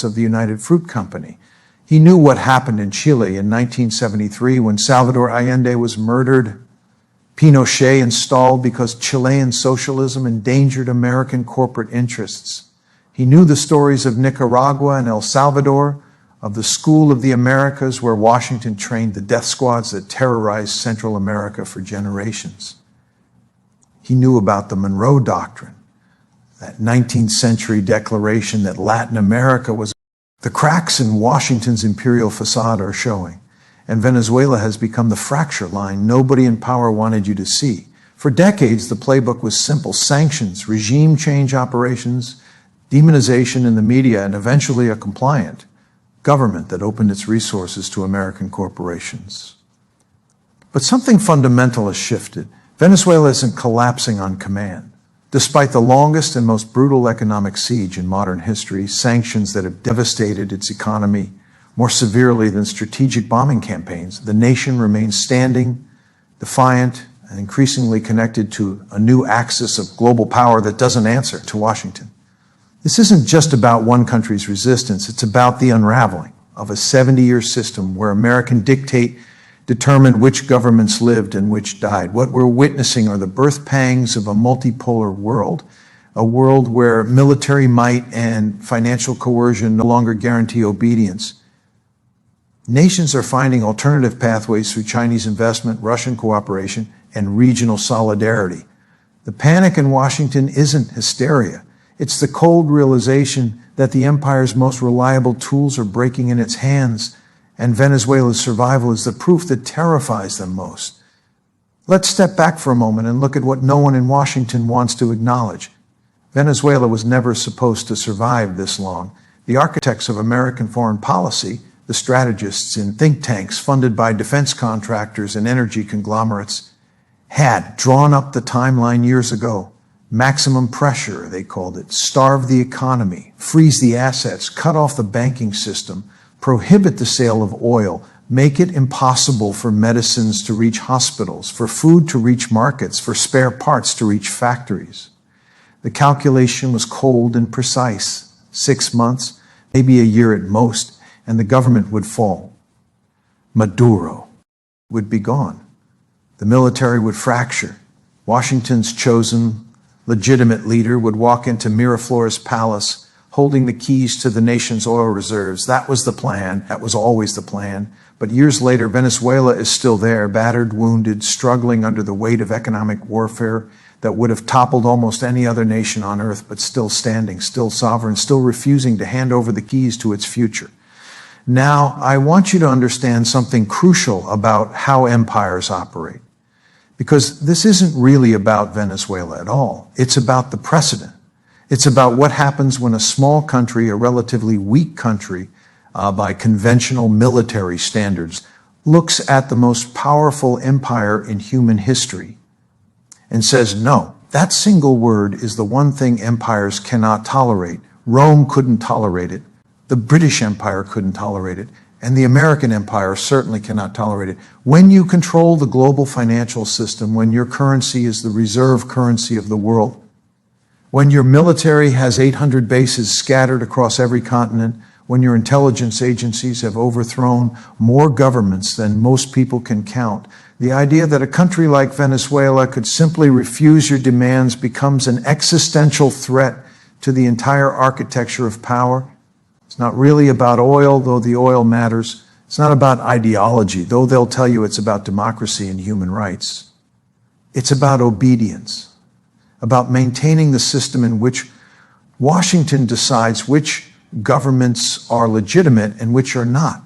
profits of the United Fruit Company. He knew what happened in Chile in 1973 when Salvador Allende was murdered, Pinochet installed because Chilean socialism endangered American corporate interests. He knew the stories of Nicaragua and El Salvador, of the School of the Americas where Washington trained the death squads that terrorized Central America for generations. He knew about the Monroe Doctrine, that 19th century declaration that Latin America was. The cracks in Washington's imperial facade are showing, and Venezuela has become the fracture line nobody in power wanted you to see. For decades, the playbook was simple: sanctions, regime change operations, demonization in the media, and eventually a compliant government that opened its resources to American corporations. But something fundamental has shifted. Venezuela isn't collapsing on command. Despite the longest and most brutal economic siege in modern history, sanctions that have devastated its economy more severely than strategic bombing campaigns, the nation remains standing, defiant, and increasingly connected to a new axis of global power that doesn't answer to Washington. This isn't just about one country's resistance, it's about the unraveling of a 70-year system where American dictate determined which governments lived and which died. What we're witnessing are the birth pangs of a multipolar world, a world where military might and financial coercion no longer guarantee obedience. Nations are finding alternative pathways through Chinese investment, Russian cooperation, and regional solidarity. The panic in Washington isn't hysteria. It's the cold realization that the empire's most reliable tools are breaking in its hands, and Venezuela's survival is the proof that terrifies them most. Let's step back for a moment and look at what no one in Washington wants to acknowledge. Venezuela was never supposed to survive this long. The architects of American foreign policy, the strategists in think tanks funded by defense contractors and energy conglomerates, had drawn up the timeline years ago. Maximum pressure, they called it. Starve the economy, freeze the assets, cut off the banking system, prohibit the sale of oil, make it impossible for medicines to reach hospitals, for food to reach markets, for spare parts to reach factories. The calculation was cold and precise. 6 months, maybe a year at most, and the government would fall. Maduro would be gone. The military would fracture. Washington's chosen legitimate leader would walk into Miraflores Palace holding the keys to the nation's oil reserves. That was the plan. That was always the plan. But years later, Venezuela is still there, battered, wounded, struggling under the weight of economic warfare that would have toppled almost any other nation on earth, but still standing, still sovereign, still refusing to hand over the keys to its future. Now, I want you to understand something crucial about how empires operate. Because this isn't really about Venezuela at all. It's about the precedent. It's about what happens when a small country, a relatively weak country, by conventional military standards, looks at the most powerful empire in human history and says, no, that single word is the one thing empires cannot tolerate. Rome couldn't tolerate it. The British Empire couldn't tolerate it. And the American empire certainly cannot tolerate it. When you control the global financial system, when your currency is the reserve currency of the world, when your military has 800 bases scattered across every continent, when your intelligence agencies have overthrown more governments than most people can count, the idea that a country like Venezuela could simply refuse your demands becomes an existential threat to the entire architecture of power. It's not really about oil, though the oil matters. It's not about ideology, though they'll tell you it's about democracy and human rights. It's about obedience, about maintaining the system in which Washington decides which governments are legitimate and which are not,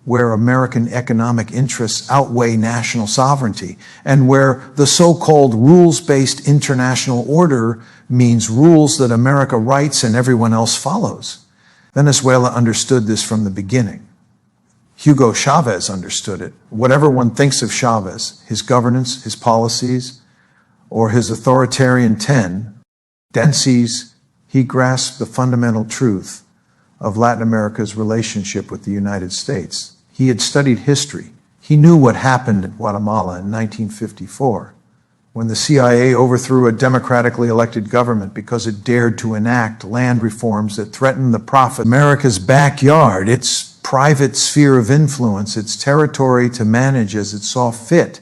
where American economic interests outweigh national sovereignty, and where the so-called rules-based international order means rules that America writes and everyone else follows. Venezuela understood this from the beginning. Hugo Chavez understood it. Whatever one thinks of Chavez, his governance, his policies, or his authoritarian tendencies, he grasped the fundamental truth of Latin America's relationship with the United States. He had studied history. He knew what happened in Guatemala in 1954. when the CIA overthrew a democratically elected government because it dared to enact land reforms that threatened the profit of America's backyard, its private sphere of influence, its territory to manage as it saw fit.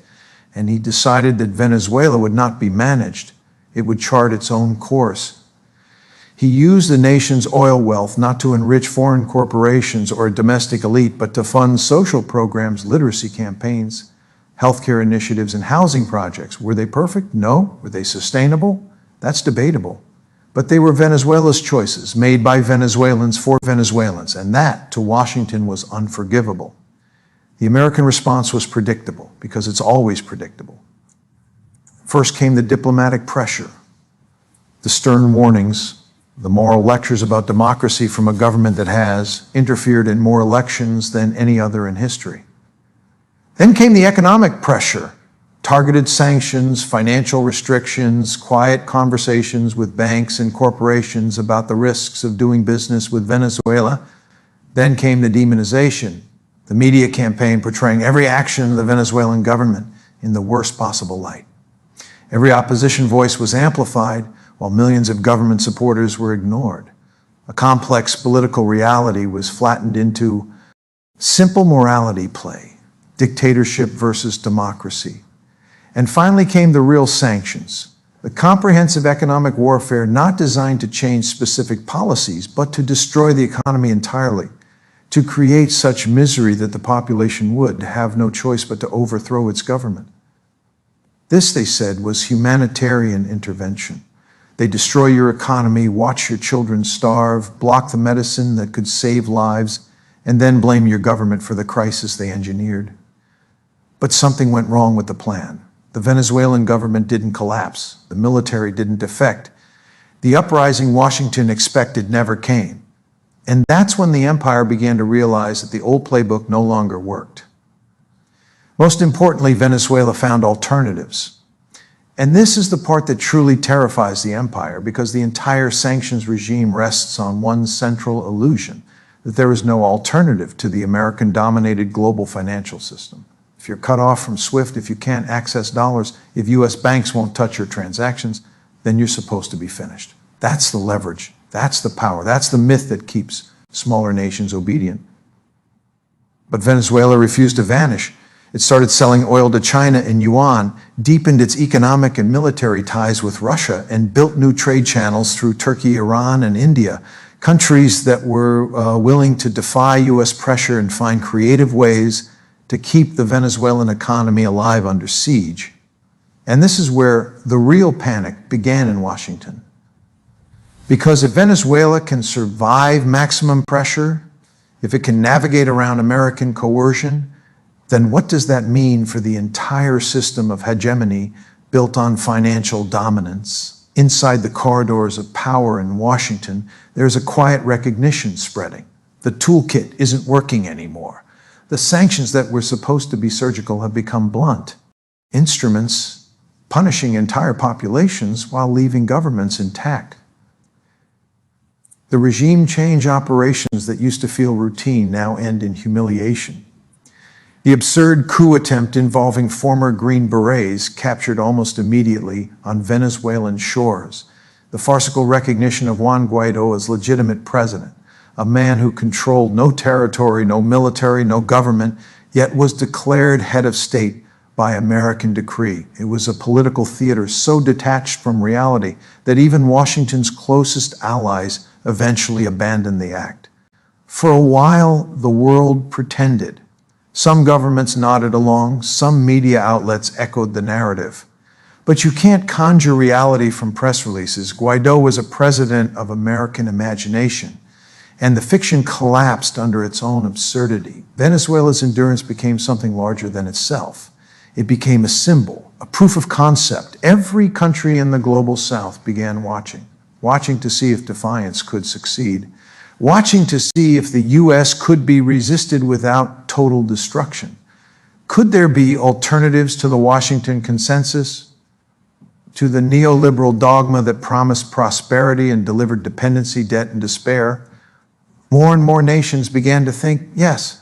And he decided that Venezuela would not be managed. It would chart its own course. He used the nation's oil wealth not to enrich foreign corporations or a domestic elite, but to fund social programs, literacy campaigns, healthcare initiatives, and housing projects. Were they perfect? No. Were they sustainable? That's debatable. But they were Venezuela's choices, made by Venezuelans for Venezuelans, and that, to Washington, was unforgivable. The American response was predictable, because it's always predictable. First came the diplomatic pressure, the stern warnings, the moral lectures about democracy from a government that has interfered in more elections than any other in history. Then came the economic pressure, targeted sanctions, financial restrictions, quiet conversations with banks and corporations about the risks of doing business with Venezuela. Then came the demonization, the media campaign portraying every action of the Venezuelan government in the worst possible light. Every opposition voice was amplified, while millions of government supporters were ignored. A complex political reality was flattened into simple morality play, dictatorship versus democracy. And finally came the real sanctions, the comprehensive economic warfare not designed to change specific policies, but to destroy the economy entirely, to create such misery that the population would have no choice but to overthrow its government. This, they said, was humanitarian intervention. They destroy your economy, watch your children starve, block the medicine that could save lives, and then blame your government for the crisis they engineered. But something went wrong with the plan. The Venezuelan government didn't collapse. The military didn't defect. The uprising Washington expected never came. And that's when the empire began to realize that the old playbook no longer worked. Most importantly, Venezuela found alternatives. And this is the part that truly terrifies the empire, because the entire sanctions regime rests on one central illusion, that there is no alternative to the American-dominated global financial system. If you're cut off from SWIFT, if you can't access dollars, if U.S. banks won't touch your transactions, then you're supposed to be finished. That's the leverage. That's the power. That's the myth that keeps smaller nations obedient. But Venezuela refused to vanish. It started selling oil to China in yuan, deepened its economic and military ties with Russia, and built new trade channels through Turkey, Iran, and India, countries that were willing to defy U.S. pressure and find creative ways to keep the Venezuelan economy alive under siege. And this is where the real panic began in Washington. Because if Venezuela can survive maximum pressure, if it can navigate around American coercion, then what does that mean for the entire system of hegemony built on financial dominance? Inside the corridors of power in Washington, there's a quiet recognition spreading. The toolkit isn't working anymore. The sanctions that were supposed to be surgical have become blunt instruments punishing entire populations while leaving governments intact. The regime change operations that used to feel routine now end in humiliation. The absurd coup attempt involving former Green Berets captured almost immediately on Venezuelan shores. The farcical recognition of Juan Guaido as legitimate president, a man who controlled no territory, no military, no government, yet was declared head of state by American decree. It was a political theater so detached from reality that even Washington's closest allies eventually abandoned the act. For a while, the world pretended. Some governments nodded along, some media outlets echoed the narrative. But you can't conjure reality from press releases. Guaido was a president of American imagination, and the fiction collapsed under its own absurdity. Venezuela's endurance became something larger than itself. It became a symbol, a proof of concept. Every country in the global South began watching to see if defiance could succeed, watching to see if the U.S. could be resisted without total destruction. Could there be alternatives to the Washington Consensus, to the neoliberal dogma that promised prosperity and delivered dependency, debt, and despair? More and more nations began to think, yes,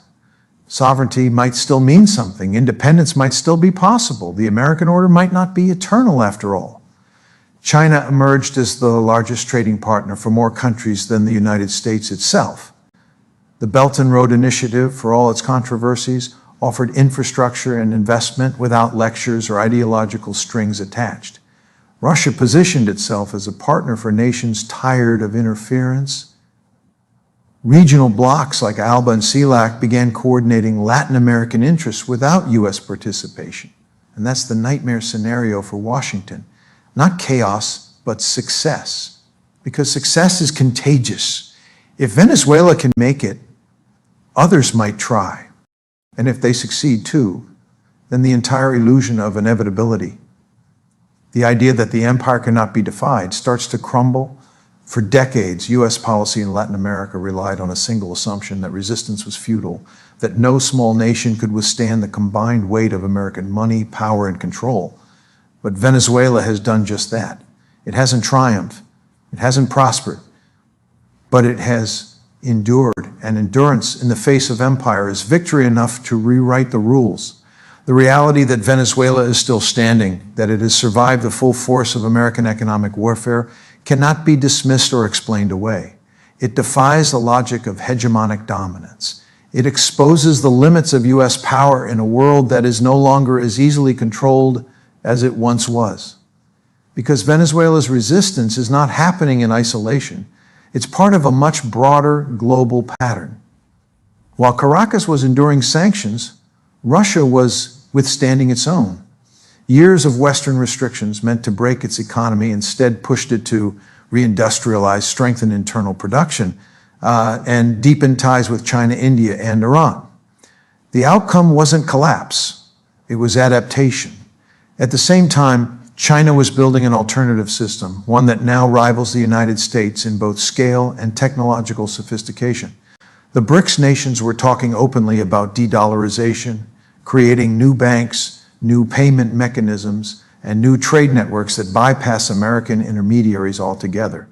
Sovereignty might still mean something. Independence might still be possible. The American order might not be eternal after all. China emerged as the largest trading partner for more countries than the United States itself. The Belt and Road Initiative, for all its controversies, offered infrastructure and investment without lectures or ideological strings attached. Russia positioned itself as a partner for nations tired of interference. Regional blocs like ALBA and CELAC began coordinating Latin American interests without U.S. participation. And that's the nightmare scenario for Washington. Not chaos, but success. Because success is contagious. If Venezuela can make it, others might try. And if they succeed too, then the entire illusion of inevitability, the idea that the empire cannot be defied, starts to crumble. For decades, U.S. policy in Latin America relied on a single assumption that resistance was futile, that no small nation could withstand the combined weight of American money, power, and control. But Venezuela has done just that. It hasn't triumphed, it hasn't prospered, but it has endured, and endurance in the face of empire is victory enough to rewrite the rules. The reality that Venezuela is still standing, that it has survived the full force of American economic warfare, cannot be dismissed or explained away. It defies the logic of hegemonic dominance. It exposes the limits of U.S. power in a world that is no longer as easily controlled as it once was. Because Venezuela's resistance is not happening in isolation. It's part of a much broader global pattern. While Caracas was enduring sanctions, Russia was withstanding its own. Years of Western restrictions meant to break its economy instead pushed it to reindustrialize, strengthen internal production, and deepen ties with China, India, and Iran. The outcome wasn't collapse, it was adaptation. At the same time, China was building an alternative system, one that now rivals the United States in both scale and technological sophistication. The BRICS nations were talking openly about de-dollarization, creating new banks, new payment mechanisms, and new trade networks that bypass American intermediaries altogether.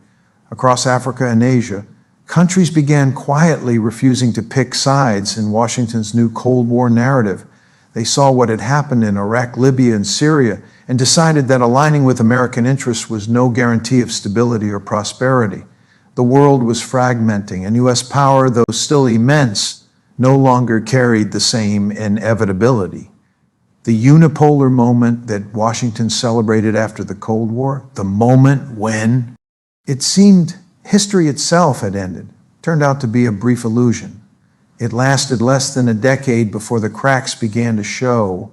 Across Africa and Asia, countries began quietly refusing to pick sides in Washington's new Cold War narrative. They saw what had happened in Iraq, Libya, and Syria, and decided that aligning with American interests was no guarantee of stability or prosperity. The world was fragmenting, and U.S. power, though still immense, no longer carried the same inevitability. The unipolar moment that Washington celebrated after the Cold War, the moment when it seemed history itself had ended, turned out to be a brief illusion. It lasted less than a decade before the cracks began to show.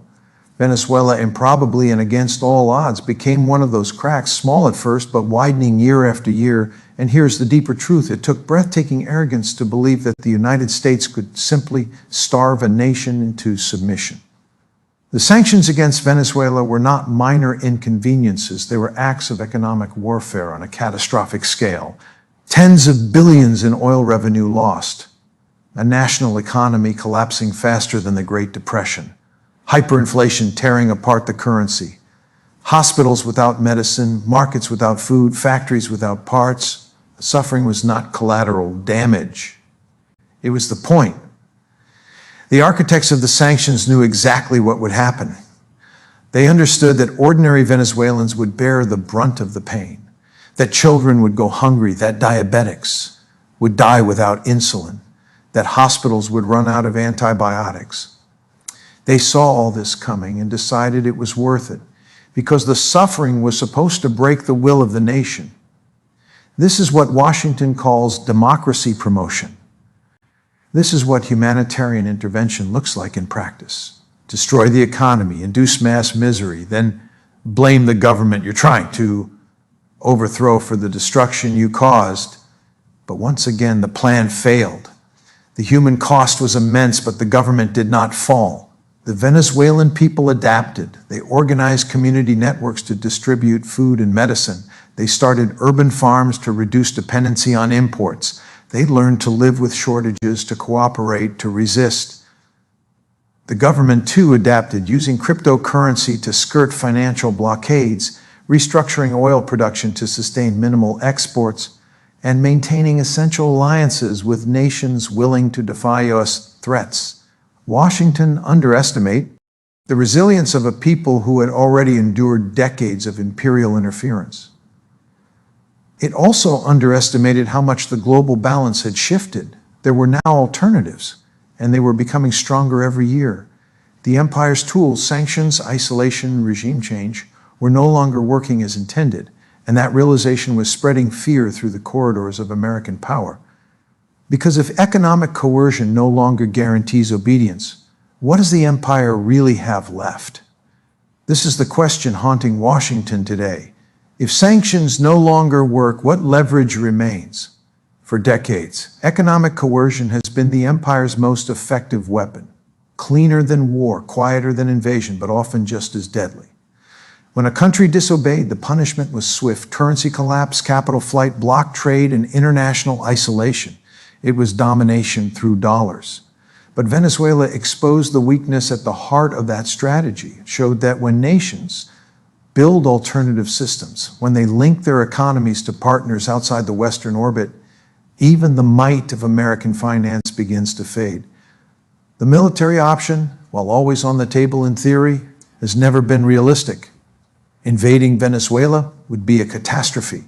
Venezuela, improbably and against all odds, became one of those cracks, small at first, but widening year after year. And here's the deeper truth. It took breathtaking arrogance to believe that the United States could simply starve a nation into submission. The sanctions against Venezuela were not minor inconveniences. They were acts of economic warfare on a catastrophic scale. Tens of billions in oil revenue lost. A national economy collapsing faster than the Great Depression. Hyperinflation tearing apart the currency. Hospitals without medicine, markets without food, factories without parts. The suffering was not collateral damage. It was the point. The architects of the sanctions knew exactly what would happen. They understood that ordinary Venezuelans would bear the brunt of the pain, that children would go hungry, that diabetics would die without insulin, that hospitals would run out of antibiotics. They saw all this coming and decided it was worth it, because the suffering was supposed to break the will of the nation. This is what Washington calls democracy promotion. This is what humanitarian intervention looks like in practice. Destroy the economy, induce mass misery, then blame the government you're trying to overthrow for the destruction you caused. But once again, the plan failed. The human cost was immense, but the government did not fall. The Venezuelan people adapted. They organized community networks to distribute food and medicine. They started urban farms to reduce dependency on imports. They learned to live with shortages, to cooperate, to resist. The government too adapted, using cryptocurrency to skirt financial blockades, restructuring oil production to sustain minimal exports, and maintaining essential alliances with nations willing to defy U.S. threats. Washington underestimated the resilience of a people who had already endured decades of imperial interference. It also underestimated how much the global balance had shifted. There were now alternatives, and they were becoming stronger every year. The empire's tools, sanctions, isolation, regime change, were no longer working as intended, and that realization was spreading fear through the corridors of American power. Because if economic coercion no longer guarantees obedience, what does the empire really have left? This is the question haunting Washington today. If sanctions no longer work, what leverage remains? For decades, economic coercion has been the empire's most effective weapon. Cleaner than war, quieter than invasion, but often just as deadly. When a country disobeyed, the punishment was swift. Currency collapse, capital flight, block trade, and international isolation. It was domination through dollars. But Venezuela exposed the weakness at the heart of that strategy. It showed that when nations build alternative systems, when they link their economies to partners outside the Western orbit, even the might of American finance begins to fade. The military option, while always on the table in theory, has never been realistic. Invading Venezuela would be a catastrophe.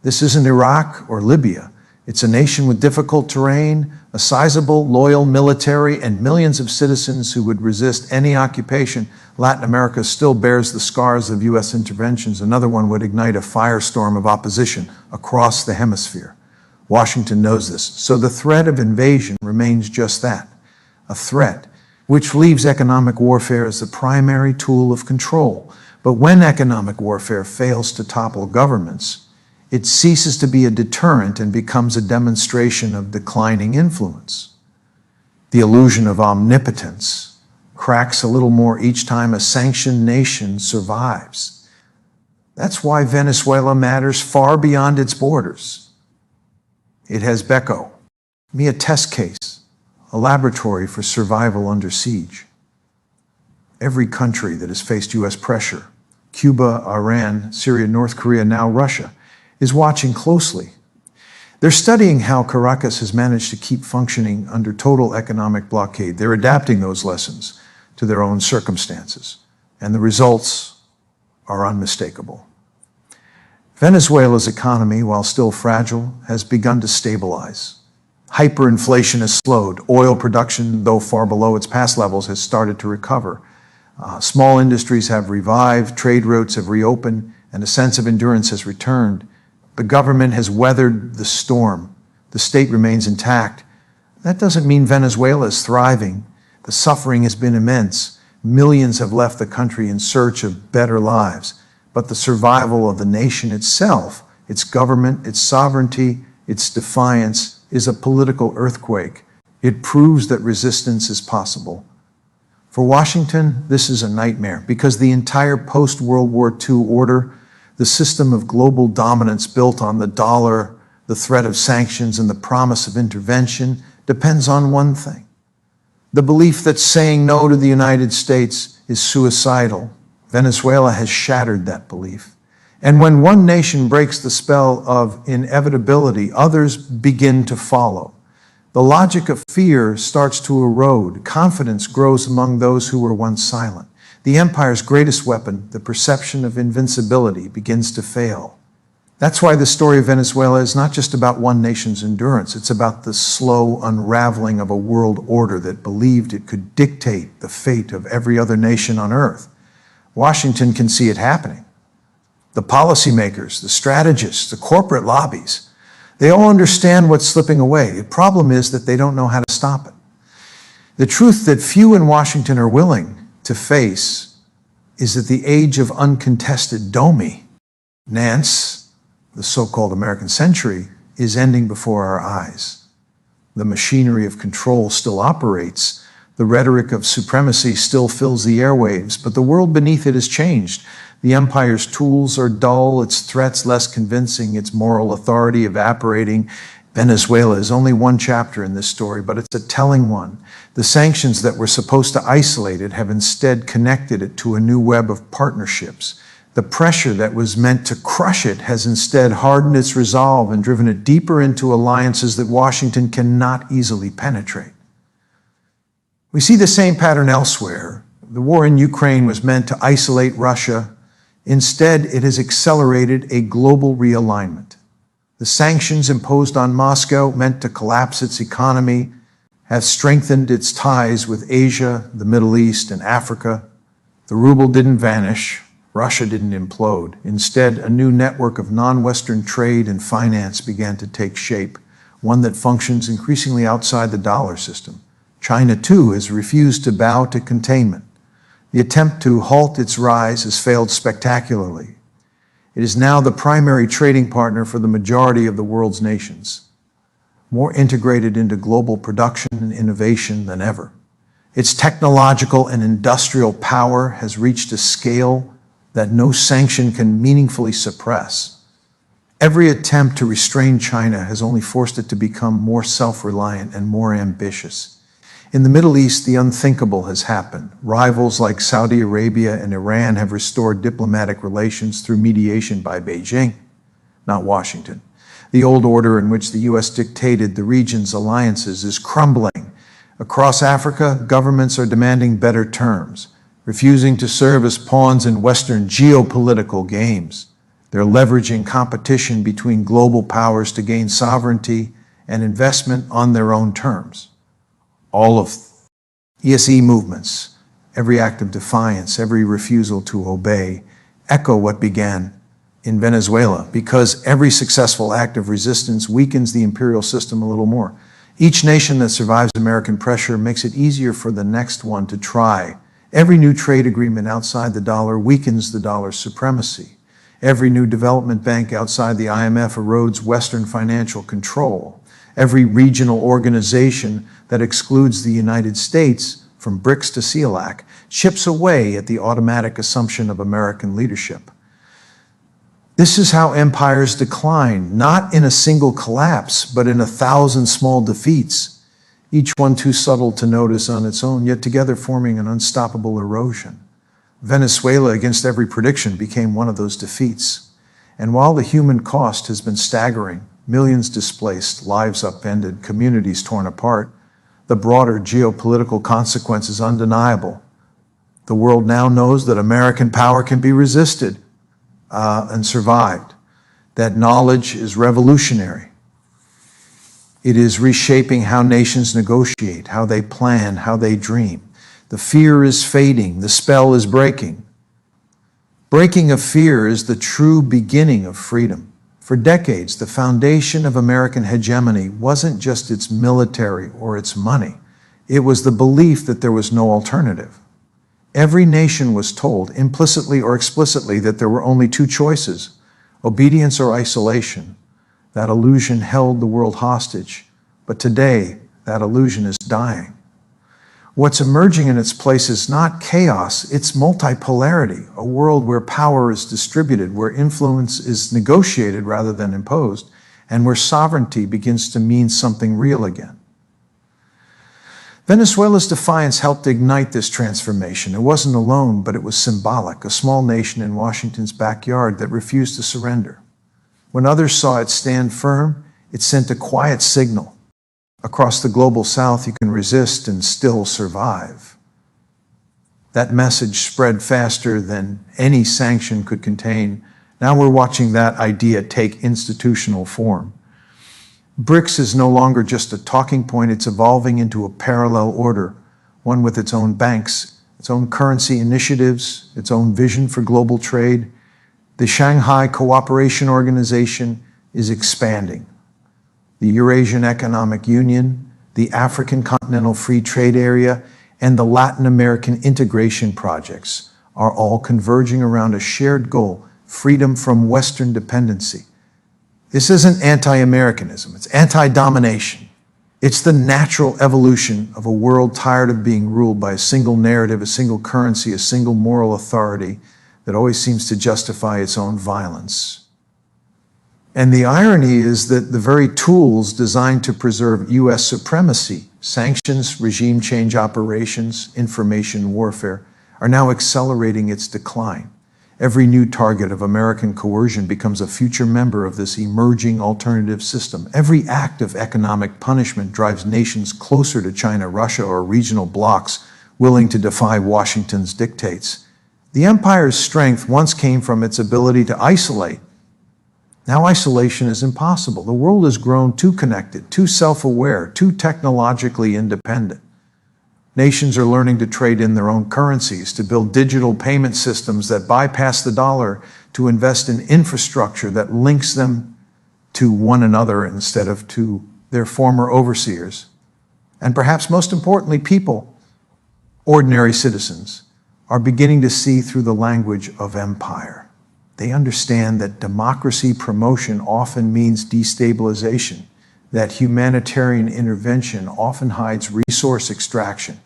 This isn't Iraq or Libya. It's a nation with difficult terrain, a sizable, loyal military, and millions of citizens who would resist any occupation. Latin America still bears the scars of U.S. interventions. Another one would ignite a firestorm of opposition across the hemisphere. Washington knows this. So the threat of invasion remains just that, a threat, which leaves economic warfare as the primary tool of control. But when economic warfare fails to topple governments, it ceases to be a deterrent and becomes a demonstration of declining influence. The illusion of omnipotence cracks a little more each time a sanctioned nation survives. That's why Venezuela matters far beyond its borders. It has Beco, a test case, a laboratory for survival under siege. Every country that has faced U.S. pressure, Cuba, Iran, Syria, North Korea, now Russia, is watching closely. They're studying how Caracas has managed to keep functioning under total economic blockade. They're adapting those lessons to their own circumstances, and the results are unmistakable. Venezuela's economy, while still fragile, has begun to stabilize. Hyperinflation has slowed. Oil production, though far below its past levels, has started to recover. Small industries have revived, trade routes have reopened, and a sense of endurance has returned. The government has weathered the storm. The state remains intact. That doesn't mean Venezuela is thriving. The suffering has been immense. Millions have left the country in search of better lives. But the survival of the nation itself, its government, its sovereignty, its defiance, is a political earthquake. It proves that resistance is possible. For Washington, this is a nightmare because the entire post-World War II order, the system of global dominance built on the dollar, the threat of sanctions, and the promise of intervention, depends on one thing: the belief that saying no to the United States is suicidal. Venezuela has shattered that belief. And when one nation breaks the spell of inevitability, others begin to follow. The logic of fear starts to erode. Confidence grows among those who were once silent. The empire's greatest weapon, the perception of invincibility, begins to fail. That's why the story of Venezuela is not just about one nation's endurance. It's about the slow unraveling of a world order that believed it could dictate the fate of every other nation on earth. Washington can see it happening. The policymakers, the strategists, the corporate lobbies, they all understand what's slipping away. The problem is that they don't know how to stop it. The truth that few in Washington are willing to face is that the age of uncontested dominance, the so-called American century, is ending before our eyes. The machinery of control still operates. The rhetoric of supremacy still fills the airwaves, but the world beneath it has changed. The empire's tools are dull, its threats less convincing, its moral authority evaporating. Venezuela is only one chapter in this story, but it's a telling one. The sanctions that were supposed to isolate it have instead connected it to a new web of partnerships. The pressure that was meant to crush it has instead hardened its resolve and driven it deeper into alliances that Washington cannot easily penetrate. We see the same pattern elsewhere. The war in Ukraine was meant to isolate Russia. Instead, it has accelerated a global realignment. The sanctions imposed on Moscow, meant to collapse its economy, have strengthened its ties with Asia, the Middle East, and Africa. The ruble didn't vanish. Russia didn't implode. Instead, a new network of non-Western trade and finance began to take shape, one that functions increasingly outside the dollar system. China, too, has refused to bow to containment. The attempt to halt its rise has failed spectacularly. It is now the primary trading partner for the majority of the world's nations, more integrated into global production and innovation than ever. Its technological and industrial power has reached a scale that no sanction can meaningfully suppress. Every attempt to restrain China has only forced it to become more self-reliant and more ambitious. In the Middle East, the unthinkable has happened. Rivals like Saudi Arabia and Iran have restored diplomatic relations through mediation by Beijing, not Washington. The old order in which the U.S. dictated the region's alliances is crumbling. Across Africa, governments are demanding better terms, refusing to serve as pawns in Western geopolitical games. They're leveraging competition between global powers to gain sovereignty and investment on their own terms. All of ESE movements, every act of defiance, every refusal to obey, echo what began in Venezuela, because every successful act of resistance weakens the imperial system a little more. Each nation that survives American pressure makes it easier for the next one to try. Every new trade agreement outside the dollar weakens the dollar's supremacy. Every new development bank outside the IMF erodes Western financial control. Every regional organization that excludes the United States from BRICS to CELAC chips away at the automatic assumption of American leadership. This is how empires decline, not in a single collapse, but in 1,000 small defeats, each one too subtle to notice on its own, yet together forming an unstoppable erosion. Venezuela, against every prediction, became one of those defeats. And while the human cost has been staggering, millions displaced, lives upended, communities torn apart, the broader geopolitical consequence is undeniable. The world now knows that American power can be resisted and survived. That knowledge is revolutionary. It is reshaping how nations negotiate, how they plan, how they dream. The fear is fading, the spell is breaking. Breaking of fear is the true beginning of freedom. For decades, the foundation of American hegemony wasn't just its military or its money. It was the belief that there was no alternative. Every nation was told, implicitly or explicitly, that there were only two choices, obedience or isolation. That illusion held the world hostage, but today, that illusion is dying. What's emerging in its place is not chaos, it's multipolarity, a world where power is distributed, where influence is negotiated rather than imposed, and where sovereignty begins to mean something real again. Venezuela's defiance helped ignite this transformation. It wasn't alone, but it was symbolic, a small nation in Washington's backyard that refused to surrender. When others saw it stand firm, it sent a quiet signal. Across the global south, you can resist and still survive. That message spread faster than any sanction could contain. Now we're watching that idea take institutional form. BRICS is no longer just a talking point, it's evolving into a parallel order, one with its own banks, its own currency initiatives, its own vision for global trade. The Shanghai Cooperation Organization is expanding. The Eurasian Economic Union, the African Continental Free Trade Area, and the Latin American integration projects are all converging around a shared goal, freedom from Western dependency. This isn't anti-Americanism, it's anti-domination. It's the natural evolution of a world tired of being ruled by a single narrative, a single currency, a single moral authority that always seems to justify its own violence. And the irony is that the very tools designed to preserve U.S. supremacy, sanctions, regime change operations, information warfare, are now accelerating its decline. Every new target of American coercion becomes a future member of this emerging alternative system. Every act of economic punishment drives nations closer to China, Russia, or regional blocs willing to defy Washington's dictates. The empire's strength once came from its ability to isolate. Now isolation is impossible. The world has grown too connected, too self-aware, too technologically independent. Nations are learning to trade in their own currencies, to build digital payment systems that bypass the dollar, to invest in infrastructure that links them to one another instead of to their former overseers. And perhaps most importantly, people, ordinary citizens, are beginning to see through the language of empire. They understand that democracy promotion often means destabilization, that humanitarian intervention often hides resource extraction,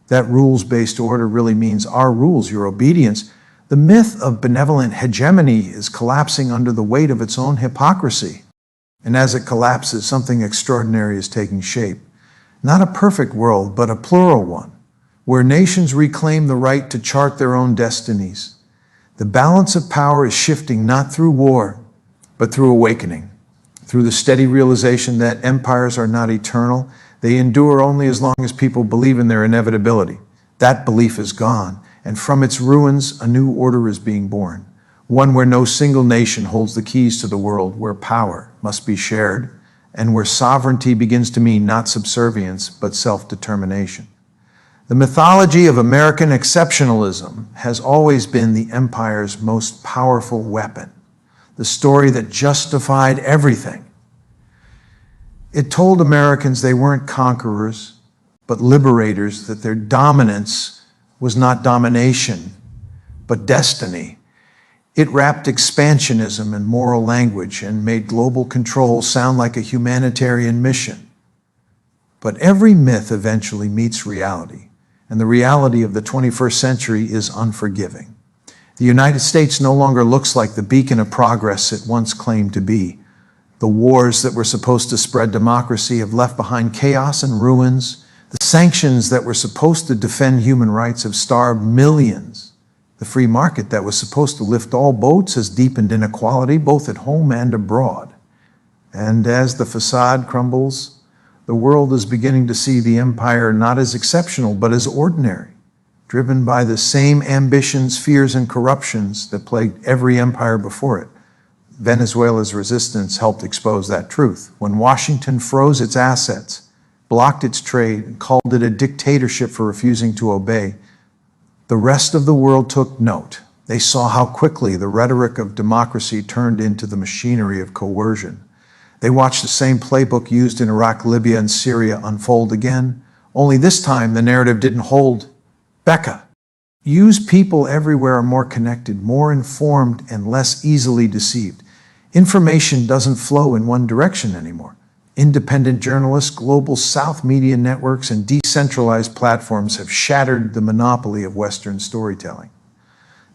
that rules-based order really means our rules, your obedience. The myth of benevolent hegemony is collapsing under the weight of its own hypocrisy. And as it collapses, something extraordinary is taking shape. Not a perfect world, but a plural one, where nations reclaim the right to chart their own destinies. The balance of power is shifting not through war, but through awakening, through the steady realization that empires are not eternal. They endure only as long as people believe in their inevitability. That belief is gone, and from its ruins, a new order is being born, one where no single nation holds the keys to the world, where power must be shared, and where sovereignty begins to mean not subservience, but self-determination. The mythology of American exceptionalism has always been the empire's most powerful weapon, the story that justified everything. It told Americans they weren't conquerors, but liberators, that their dominance was not domination, but destiny. It wrapped expansionism in moral language and made global control sound like a humanitarian mission. But every myth eventually meets reality, and the reality of the 21st century is unforgiving. The United States no longer looks like the beacon of progress it once claimed to be. The wars that were supposed to spread democracy have left behind chaos and ruins. The sanctions that were supposed to defend human rights have starved millions. The free market that was supposed to lift all boats has deepened inequality, both at home and abroad. And as the facade crumbles, the world is beginning to see the empire not as exceptional, but as ordinary, driven by the same ambitions, fears, and corruptions that plagued every empire before it. Venezuela's resistance helped expose that truth. When Washington froze its assets, blocked its trade, and called it a dictatorship for refusing to obey, the rest of the world took note. They saw how quickly the rhetoric of democracy turned into the machinery of coercion. They watched the same playbook used in Iraq, Libya, and Syria unfold again, only this time the narrative didn't hold. Becca. Use people everywhere are more connected, more informed, and less easily deceived. Information doesn't flow in one direction anymore. Independent journalists, global South media networks, and decentralized platforms have shattered the monopoly of Western storytelling.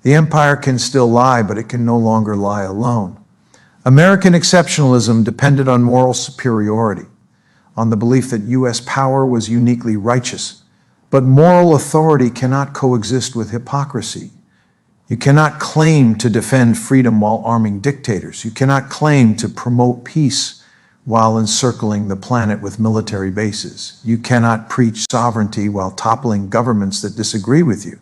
The empire can still lie, but it can no longer lie alone. American exceptionalism depended on moral superiority, on the belief that U.S. power was uniquely righteous. But moral authority cannot coexist with hypocrisy. You cannot claim to defend freedom while arming dictators. You cannot claim to promote peace while encircling the planet with military bases. You cannot preach sovereignty while toppling governments that disagree with you.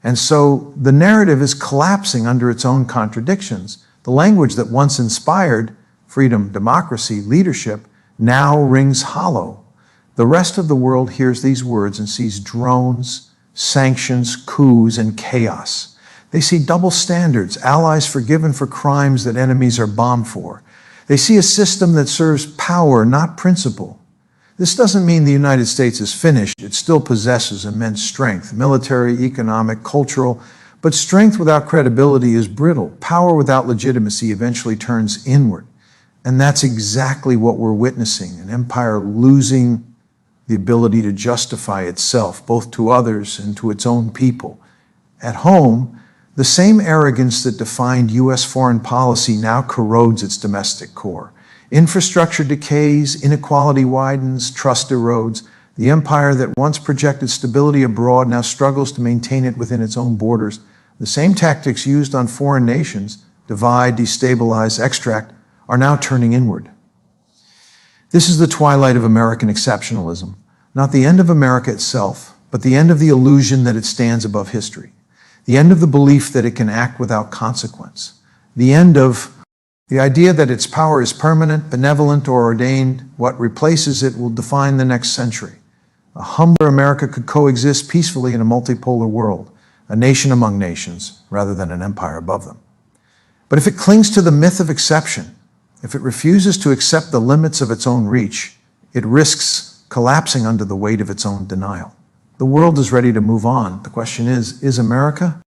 And so the narrative is collapsing under its own contradictions. The language that once inspired freedom, democracy, leadership now rings hollow. The rest of the world hears these words and sees drones, sanctions, coups, and chaos. They see double standards, allies forgiven for crimes that enemies are bombed for. They see a system that serves power, not principle. This doesn't mean the United States is finished. It still possesses immense strength, military, economic, cultural, but strength without credibility is brittle. Power without legitimacy eventually turns inward. And that's exactly what we're witnessing, an empire losing the ability to justify itself, both to others and to its own people. At home, the same arrogance that defined U.S. foreign policy now corrodes its domestic core. Infrastructure decays, inequality widens, trust erodes. The empire that once projected stability abroad now struggles to maintain it within its own borders. The same tactics used on foreign nations, divide, destabilize, extract, are now turning inward. This is the twilight of American exceptionalism, not the end of America itself, but the end of the illusion that it stands above history, the end of the belief that it can act without consequence, the end of the idea that its power is permanent, benevolent, or ordained. What replaces it will define the next century. A humbler America could coexist peacefully in a multipolar world, a nation among nations, rather than an empire above them. But if it clings to the myth of exception, if it refuses to accept the limits of its own reach, it risks collapsing under the weight of its own denial. The world is ready to move on. The question is America?